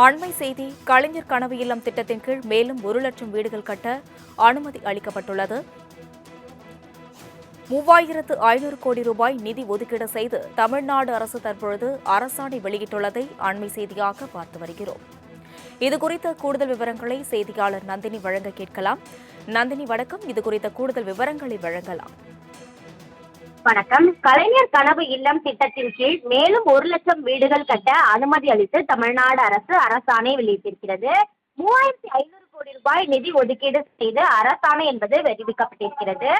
அண்மை செய்தி கலைஞர் கனவு இல்லம் திட்டத்தின் கீழ் மேலும் 1,00,000 வீடுகள் கட்ட அனுமதி அளிக்கப்பட்டுள்ளது. 3,500 கோடி ரூபாய் நிதி ஒதுக்கீடு செய்து தமிழ்நாடு அரசு தற்பொழுது அரசாணை வெளியிட்டுள்ளதை அண்மை செய்தியாக பார்த்து வருகிறோம். இதுகுறித்த கூடுதல் விவரங்களை செய்தியாளர் நந்தினி வழங்க கேட்கலாம். நந்தினி வணக்கம். இதுகுறித்த கூடுதல் விவரங்களை வழங்கலாம். வணக்கம். கலைஞர் கனவு இல்லம் திட்டத்தின் கீழ் மேலும் 1,00,000 வீடுகள் கட்ட அனுமதி அளித்து தமிழ்நாடு அரசு அரசாணை வெளியிட்டிருக்கிறது. 3,500 கோடி ரூபாய் நிதி ஒதுக்கீடு செய்து அரசாணை என்பது வெளியிடப்பட்டிருக்கிறது.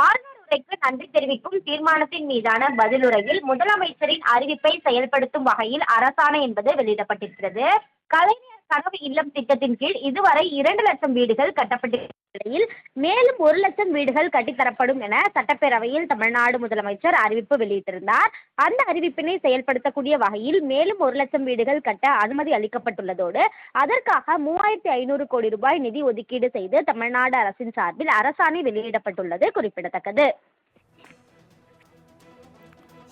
ஆளுநர் உரைக்கு நன்றி தெரிவிக்கும் தீர்மானத்தின் மீதான பதிலுரையில் முதலமைச்சரின் அறிவிப்பை செயல்படுத்தும் வகையில் அரசாணை என்பது வெளியிடப்பட்டிருக்கிறது. கலைஞர் கனவு இல்லம் திட்டத்தின் கீழ் இதுவரை 2,00,000 வீடுகள் கட்டப்பட்டிருக்கும் நிலையில் மேலும் 1,00,000 வீடுகள் கட்டித்தரப்படும் என சட்டப்பேரவையில் தமிழ்நாடு முதலமைச்சர் அறிவிப்பு வெளியிட்டிருந்தார். அந்த அறிவிப்பினை செயல்படுத்தக்கூடிய வகையில் மேலும் 1,00,000 வீடுகள் கட்ட அனுமதி அளிக்கப்பட்டுள்ளதோடு அதற்காக 3,500 கோடி ரூபாய் நிதி ஒதுக்கீடு செய்து தமிழ்நாடு அரசின் சார்பில் அரசாணை வெளியிடப்பட்டுள்ளது குறிப்பிடத்தக்கது.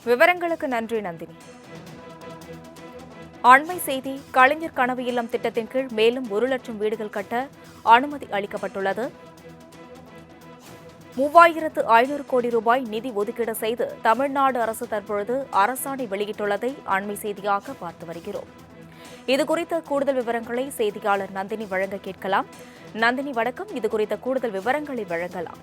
விவரங்களுக்கு நன்றி நந்தினி. அண்மை செய்தி கலைஞர் கனவு இல்லம் திட்டத்தின் கீழ் மேலும் 1,00,000 வீடுகள் கட்ட அனுமதி அளிக்கப்பட்டுள்ளது. 3,500 கோடி ரூபாய் நிதி ஒதுக்கீடு செய்து தமிழ்நாடு அரசு தற்பொழுது அரசாணை வெளியிட்டுள்ளதை அண்மை செய்தியாக பார்த்து வருகிறோம். இதுகுறித்த கூடுதல் விவரங்களை செய்தியாளர் நந்தினி வழங்க கேட்கலாம். நந்தினி வணக்கம். இதுகுறித்த கூடுதல் விவரங்களை வழங்கலாம்.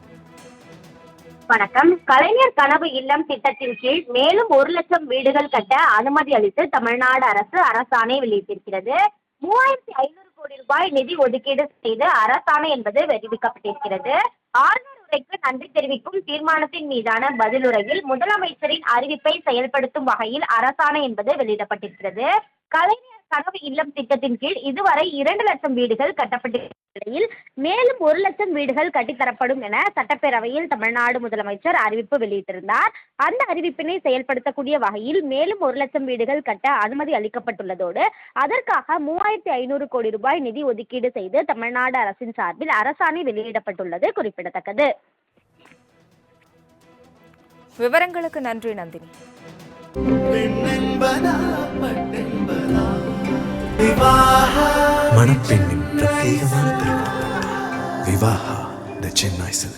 வணக்கம். கலைஞர் கனவு இல்லம் திட்டத்தின் கீழ் மேலும் 1,00,000 வீடுகள் கட்ட அனுமதி அளித்து தமிழ்நாடு அரசு அரசாணை வெளியிட்டிருக்கிறது. 3,500 கோடி ரூபாய் நிதி ஒதுக்கீடு செய்து அரசாணை என்பது வெளியிடப்பட்டிருக்கிறது. ஆளுநர் உரைக்கு நன்றி தெரிவிக்கும் தீர்மானத்தின் மீதான பதிலுரையில் முதலமைச்சரின் அறிவிப்பை செயல்படுத்தும் வகையில் அரசாணை என்பது வெளியிடப்பட்டிருக்கிறது. கலைஞர் கனவு இல்லம் திட்டத்தின் கீழ் இதுவரை 2,00,000 வீடுகள் கட்டப்பட்டிருக்கும் நிலையில் மேலும் 1,00,000 வீடுகள் கட்டித்தரப்படும் என சட்டப்பேரவையில் தமிழ்நாடு முதலமைச்சர் அறிவிப்பு வெளியிட்டிருந்தார். அந்த அறிவிப்பினை செயல்படுத்தக்கூடிய வகையில் மேலும் 1,00,000 வீடுகள் கட்ட அனுமதி அளிக்கப்பட்டுள்ளதோடு அதற்காக 3,500 கோடி ரூபாய் நிதி ஒதுக்கீடு செய்து தமிழ்நாடு அரசின் சார்பில் அரசாணை வெளியிடப்பட்டுள்ளது குறிப்பிடத்தக்கது. விவரங்களுக்கு நன்றி நந்தினி. மணப்பெண்ணின் பிரத்யேகமான திருமணம் விவாஹா தி சென்னை சில்க்ஸ்.